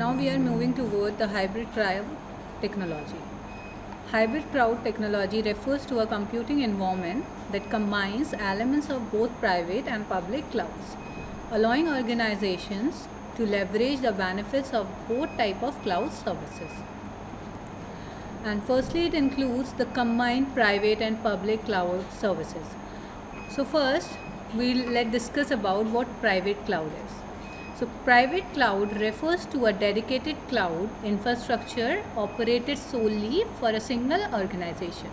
now we are moving toward the hybrid cloud technology. Hybrid cloud technology refers to a computing environment that combines elements of both private and public clouds, allowing organizations to leverage the benefits of both types of cloud services. And firstly, it includes the private and public cloud services. So first, let's discuss about what private cloud is. So private cloud refers to a dedicated cloud infrastructure operated solely for a single organization.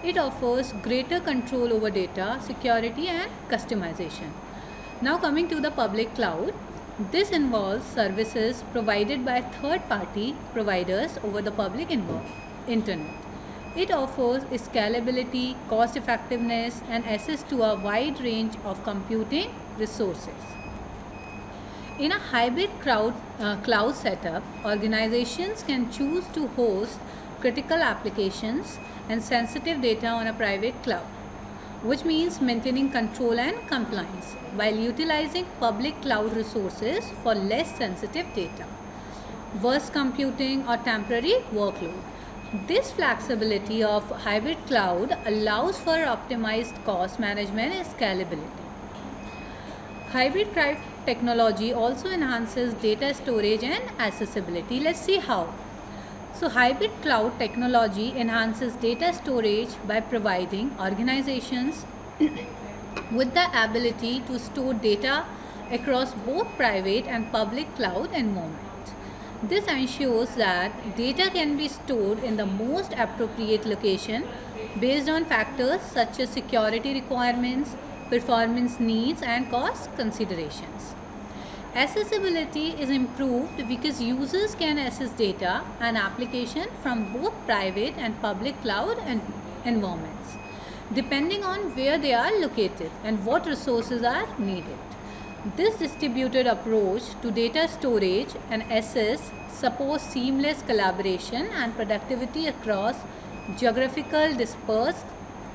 It offers greater control over data, security and customization. Now coming to the public cloud, this involves services provided by third-party providers over the public internet. It offers scalability, cost effectiveness and access to a wide range of computing resources. In a hybrid cloud setup, organizations can choose to host critical applications and sensitive data on a private cloud, which means maintaining control and compliance while utilizing public cloud resources for less sensitive data, burst computing or temporary workload. This flexibility of hybrid cloud allows for optimized cost management and scalability. Hybrid cloud technology also enhances data storage and accessibility. Let's see how. So hybrid cloud technology enhances data storage by providing organizations with the ability to store data across both private and public cloud environments. This ensures that data can be stored in the most appropriate location based on factors such as security requirements, performance needs and cost considerations. Accessibility is improved because users can access data and application from both private and public cloud environments, depending on where they are located and what resources are needed. This distributed approach to data storage and access supports seamless collaboration and productivity across geographical dispersed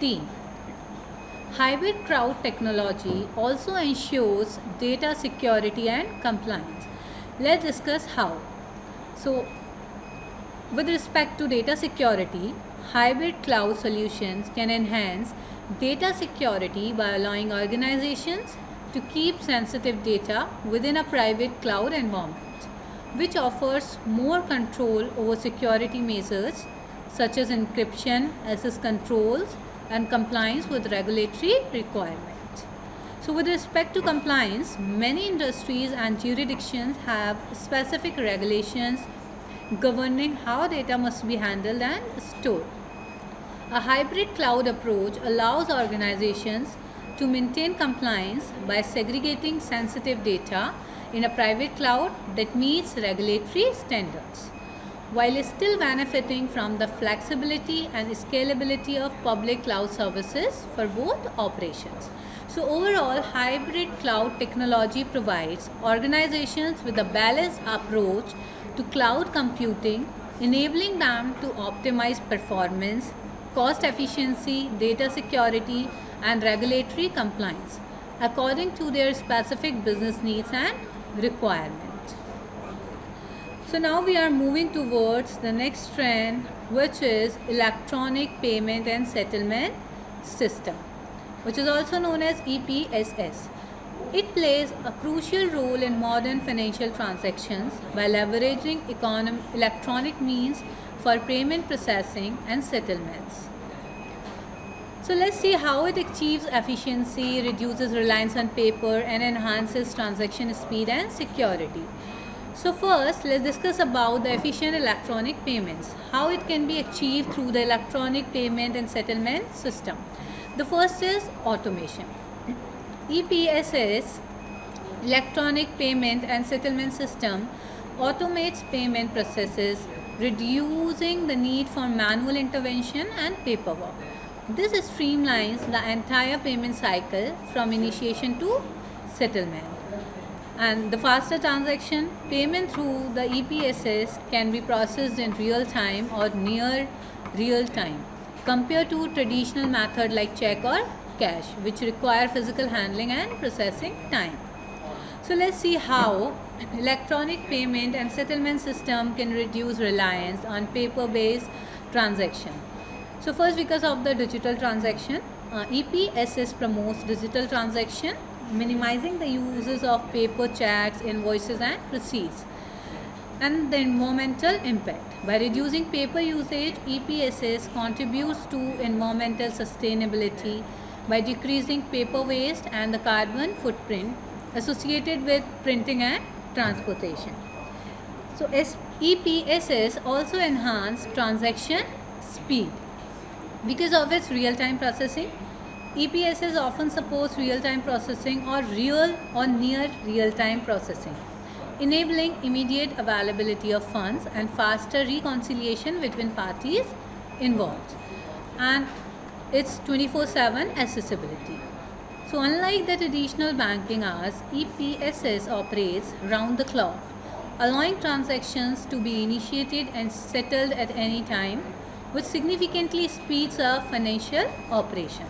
teams. Hybrid cloud technology also ensures data security and compliance. Let's discuss how. So, with respect to data security, hybrid cloud solutions can enhance data security by allowing organizations to keep sensitive data within a private cloud environment, which offers more control over security measures such as encryption, access controls, and compliance with regulatory requirements. So with respect to compliance, many industries and jurisdictions have specific regulations governing how data must be handled and stored. A hybrid cloud approach allows organizations to maintain compliance by segregating sensitive data in a private cloud that meets regulatory standards, while still benefiting from the flexibility and scalability of public cloud services for both operations. So overall, hybrid cloud technology provides organizations with a balanced approach to cloud computing, enabling them to optimize performance, cost efficiency, data security, and regulatory compliance according to their specific business needs and requirements. So now we are moving towards the next trend, which is electronic payment and settlement system, which is also known as EPSS. It plays a crucial role in modern financial transactions by leveraging electronic means for payment processing and settlements. So let's see how it achieves efficiency, reduces reliance on paper, and enhances transaction speed and security. So first, let's discuss about the efficient electronic payments, how it can be achieved through the electronic payment and settlement system. The first is automation. EPSS, electronic payment and settlement system, automates payment processes, reducing the need for manual intervention and paperwork. This streamlines the entire payment cycle from initiation to settlement. And the faster transaction, payment through the EPSS can be processed in real time or near real time compared to traditional method like check or cash, which require physical handling and processing time. So let's see how electronic payment and settlement system can reduce reliance on paper-based transaction. So first, because of the digital transaction, EPSS promotes digital transaction, minimizing the uses of paper checks, invoices and receipts. And the environmental impact. By reducing paper usage, EPSS contributes to environmental sustainability by decreasing paper waste and the carbon footprint associated with printing and transportation. So EPSS also enhances transaction speed. Because of its real-time processing, EPSS often supports real-time processing or real or near real-time processing, enabling immediate availability of funds and faster reconciliation between parties involved. And it's 24/7 accessibility. So unlike the traditional banking hours, EPSS operates round the clock, allowing transactions to be initiated and settled at any time, which significantly speeds up financial operation.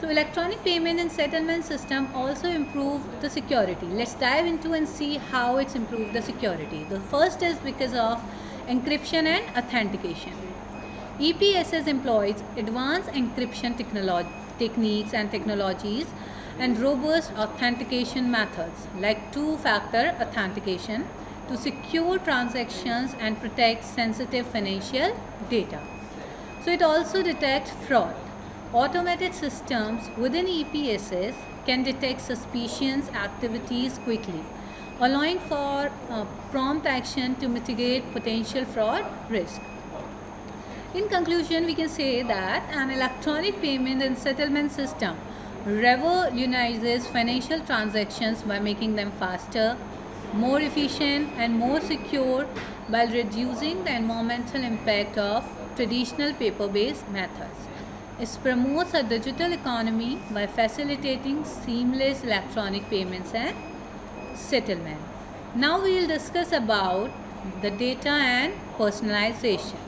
So electronic payment and settlement system also improve the security. Let's dive into and see how it's improved the security. The first is because of encryption and authentication. EPSS employs advanced encryption techniques and technologies and robust authentication methods like two-factor authentication to secure transactions and protect sensitive financial data. So it also detects fraud. Automated systems within EPSS can detect suspicious activities quickly, allowing for prompt action to mitigate potential fraud risk. In conclusion, we can say that an electronic payment and settlement system revolutionizes financial transactions by making them faster, more efficient, and more secure while reducing the environmental impact of traditional paper-based methods. It promotes a digital economy by facilitating seamless electronic payments and settlement. Now we will discuss about the data and personalization.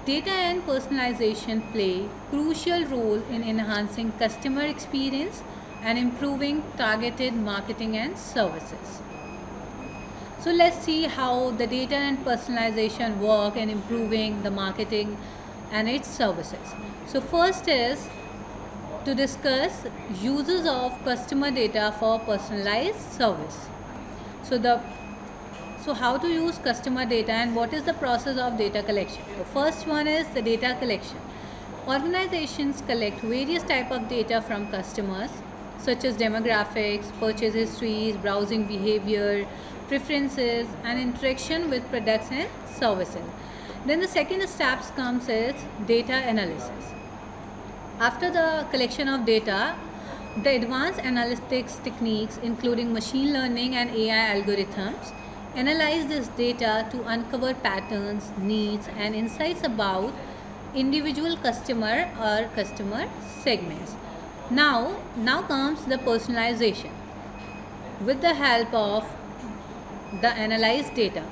Data and personalization play crucial role in enhancing customer experience and improving targeted marketing and services. So let's see how the data and personalization work in improving the marketing and its services. So first is to discuss uses of customer data for personalized service. So how to use customer data and what is the process of data collection. The first one is the data collection. Organizations collect various types of data from customers such as demographics, purchase histories, browsing behavior, preferences and interaction with products and services. Then the second step comes is data analysis. After the collection of data, the advanced analytics techniques including machine learning and AI algorithms analyze this data to uncover patterns, needs and insights about individual customer or customer segments. Now comes the personalization. With the help of the analyzed data,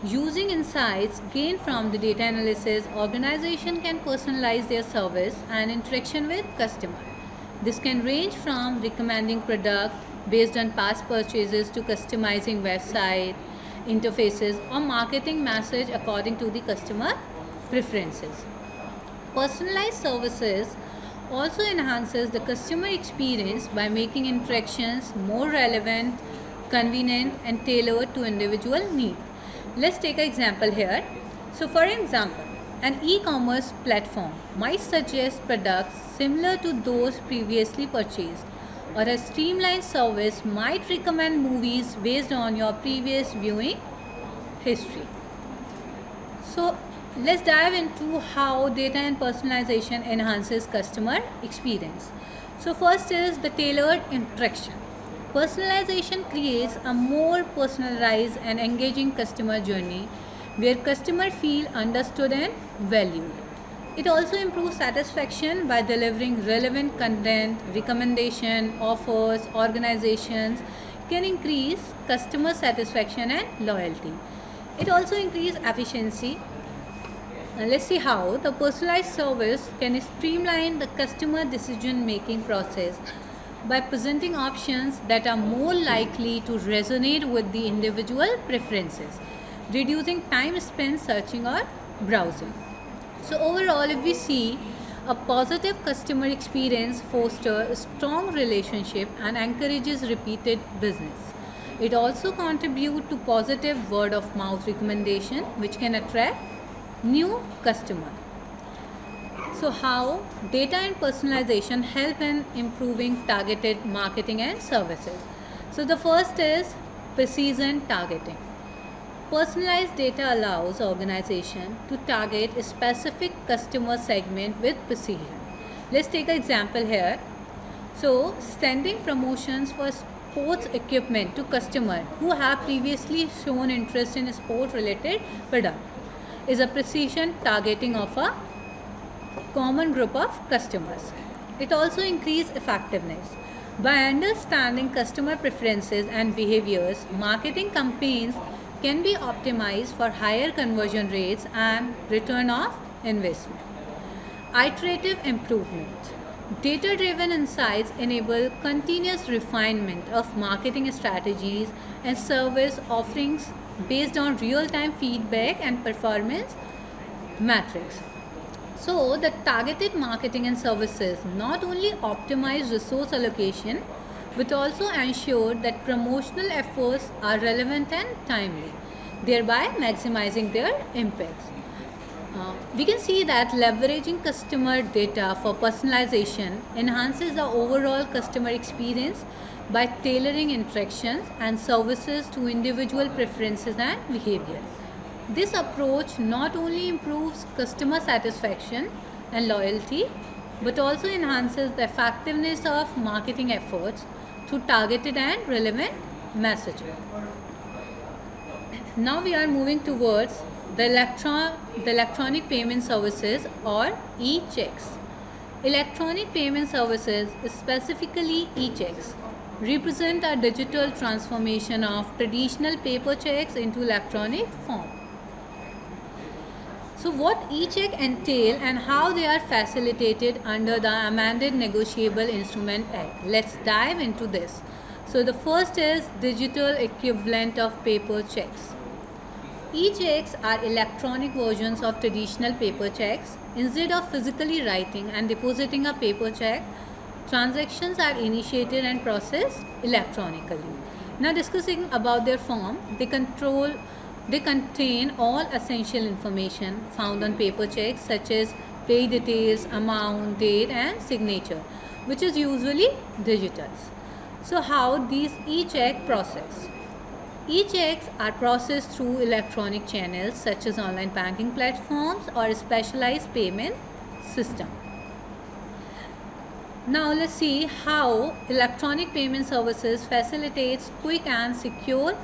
using insights gained from the data analysis, organization can personalize their service and interaction with customer. This can range from recommending product based on past purchases to customizing website interfaces or marketing message according to the customer preferences. Personalized services also enhances the customer experience by making interactions more relevant, convenient and tailored to individual needs. Let's take an example here. So for example, an e-commerce platform might suggest products similar to those previously purchased, or a streamlined service might recommend movies based on your previous viewing history. So let's dive into how data and personalization enhances customer experience. So first is the tailored interaction. Personalization creates a more personalized and engaging customer journey where customers feel understood and valued. It also improves satisfaction by delivering relevant content, recommendation, offers, organizations can increase customer satisfaction and loyalty. It also increases efficiency. Let's see how the personalized service can streamline the customer decision making process by presenting options that are more likely to resonate with the individual preferences, reducing time spent searching or browsing. So overall, if we see, a positive customer experience fosters a strong relationship and encourages repeated business. It also contributes to positive word of mouth recommendation, which can attract new customers. So how data and personalization help in improving targeted marketing and services. So the first is precision targeting. Personalized data allows organization to target a specific customer segment with precision. Let's take an example here. So sending promotions for sports equipment to customers who have previously shown interest in a sport related product is a precision targeting of a common group of customers. It also increases effectiveness. By understanding customer preferences and behaviors, marketing campaigns can be optimized for higher conversion rates and return of investment. Iterative improvement. Data driven insights enable continuous refinement of marketing strategies and service offerings based on real time feedback and performance metrics. So, the targeted marketing and services not only optimize resource allocation but also ensure that promotional efforts are relevant and timely, thereby maximizing their impacts. We can see that leveraging customer data for personalization enhances the overall customer experience by tailoring interactions and services to individual preferences and behavior. This approach not only improves customer satisfaction and loyalty but also enhances the effectiveness of marketing efforts through targeted and relevant messaging. Now we are moving towards the electronic payment services or e-checks. Electronic payment services, specifically e-checks, represent a digital transformation of traditional paper checks into electronic form. So what e-check entail and how they are facilitated under the amended Negotiable Instrument Act. Let's dive into this. So the first is digital equivalent of paper checks. E-checks are electronic versions of traditional paper checks. Instead of physically writing and depositing a paper check, transactions are initiated and processed electronically. Now discussing about their form, they contain all essential information found on paper checks such as pay details, amount, date and signature, which is usually digital. So how these e-check process? E-checks are processed through electronic channels such as online banking platforms or specialized payment system. Now let's see how electronic payment services facilitates quick and secure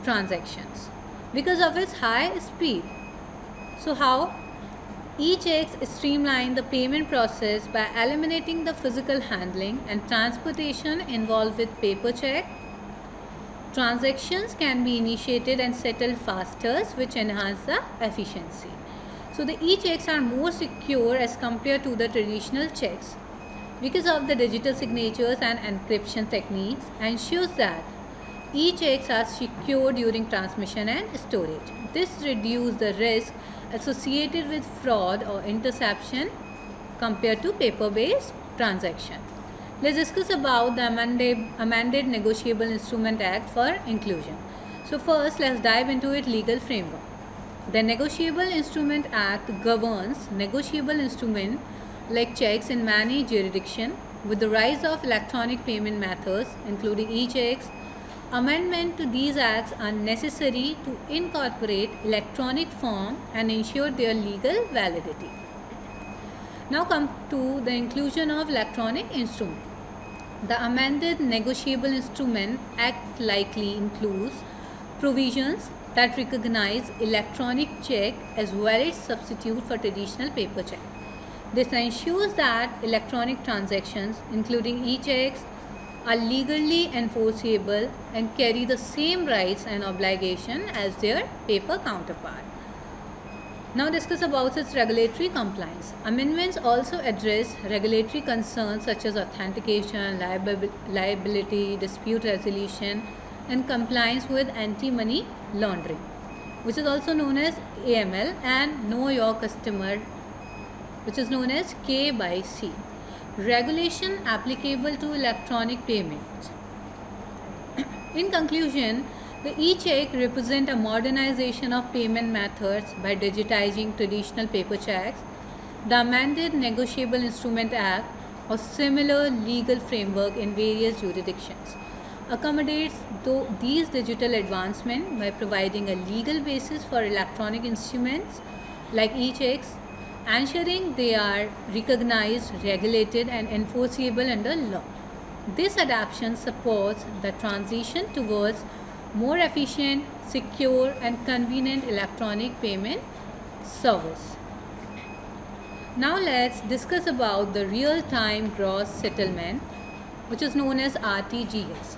transactions because of its high speed. So how e-checks streamline the payment process by eliminating the physical handling and transportation involved with paper check. Transactions can be initiated and settled faster, which enhance the efficiency. So the e-checks are more secure as compared to the traditional checks because of the digital signatures and encryption techniques ensures that e-checks are secure during transmission and storage. This reduces the risk associated with fraud or interception compared to paper-based transactions. Let's discuss about the amended Negotiable Instrument Act for inclusion. So first, let's dive into its legal framework. The Negotiable Instrument Act governs negotiable instruments like checks in many jurisdictions. With the rise of electronic payment methods, including e-checks, amendments to these acts are necessary to incorporate electronic form and ensure their legal validity. Now come to the inclusion of electronic instruments. The amended Negotiable Instrument Act likely includes provisions that recognize electronic check as valid substitute for traditional paper check. This ensures that electronic transactions, including e-checks, are legally enforceable and carry the same rights and obligations as their paper counterpart. Now discuss about its regulatory compliance. Amendments also address regulatory concerns such as authentication, liability, dispute resolution, and compliance with anti-money laundering, which is also known as AML, and Know Your Customer, which is known as KYC. Regulation applicable to electronic payments. In conclusion, the e-check represent a modernization of payment methods by digitizing traditional paper checks. The amended Negotiable Instrument Act or similar legal framework in various jurisdictions accommodates these digital advancements by providing a legal basis for electronic instruments like e-checks, ensuring they are recognized, regulated, and enforceable under law. This adoption supports the transition towards more efficient, secure, and convenient electronic payment service. Now let's discuss about the real-time gross settlement, which is known as RTGS.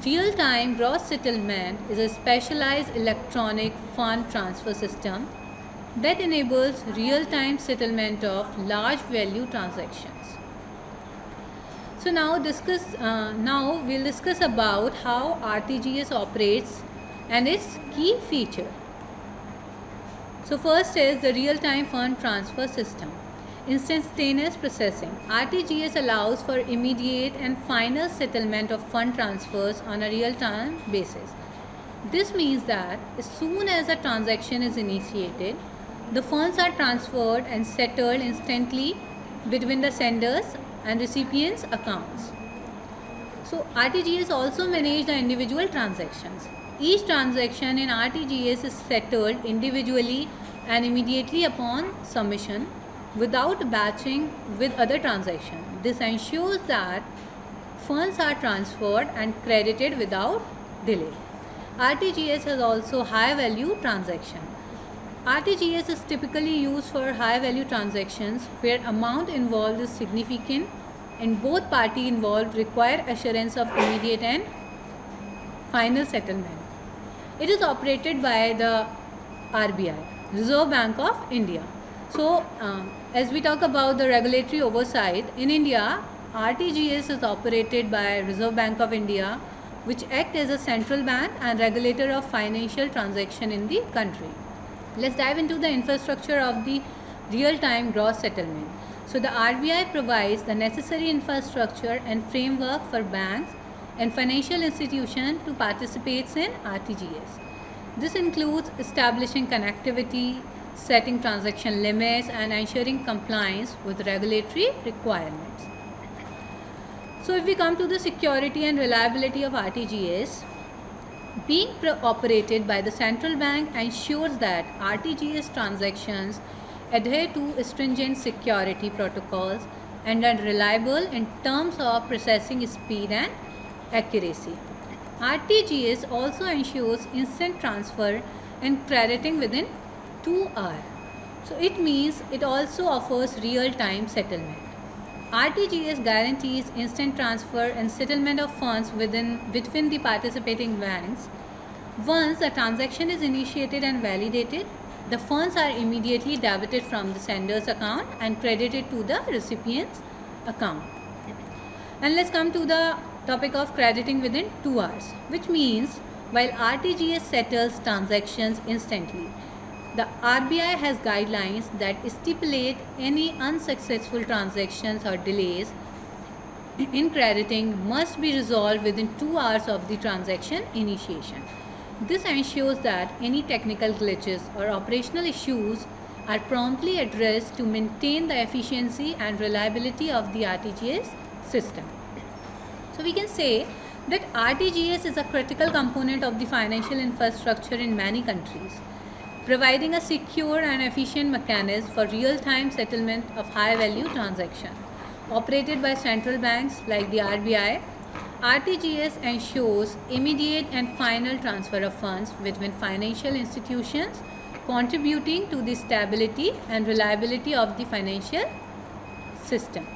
Real-time gross settlement is a specialized electronic fund transfer system that enables real-time settlement of large value transactions. So now we'll discuss about how RTGS operates and its key feature. So first is the real-time fund transfer system. Instantaneous processing. RTGS allows for immediate and final settlement of fund transfers on a real-time basis. This means that as soon as a transaction is initiated, the funds are transferred and settled instantly between the senders and recipients' accounts. So RTGS also manages the individual transactions. Each transaction in RTGS is settled individually and immediately upon submission without batching with other transactions. This ensures that funds are transferred and credited without delay. RTGS has also high value transaction. RTGS is typically used for high value transactions where amount involved is significant and both parties involved require assurance of immediate and final settlement. It is operated by the RBI, Reserve Bank of India. So as we talk about the regulatory oversight, in India, RTGS is operated by Reserve Bank of India, which acts as a central bank and regulator of financial transaction in the country. Let's dive into the infrastructure of the real-time gross settlement. So the RBI provides the necessary infrastructure and framework for banks and financial institutions to participate in RTGS. This includes establishing connectivity, setting transaction limits, and ensuring compliance with regulatory requirements. So if we come to the security and reliability of RTGS, being operated by the central bank ensures that RTGS transactions adhere to stringent security protocols and are reliable in terms of processing speed and accuracy. RTGS also ensures instant transfer and crediting within 2 hours. So it means it also offers real-time settlement. RTGS guarantees instant transfer and settlement of funds between the participating banks. Once a transaction is initiated and validated, the funds are immediately debited from the sender's account and credited to the recipient's account. And let's come to the topic of crediting within 2 hours, which means while RTGS settles transactions instantly, the RBI has guidelines that stipulate any unsuccessful transactions or delays in crediting must be resolved within 2 hours of the transaction initiation. This ensures that any technical glitches or operational issues are promptly addressed to maintain the efficiency and reliability of the RTGS system. So we can say that RTGS is a critical component of the financial infrastructure in many countries, providing a secure and efficient mechanism for real-time settlement of high-value transactions. Operated by central banks like the RBI, RTGS ensures immediate and final transfer of funds between financial institutions, contributing to the stability and reliability of the financial system.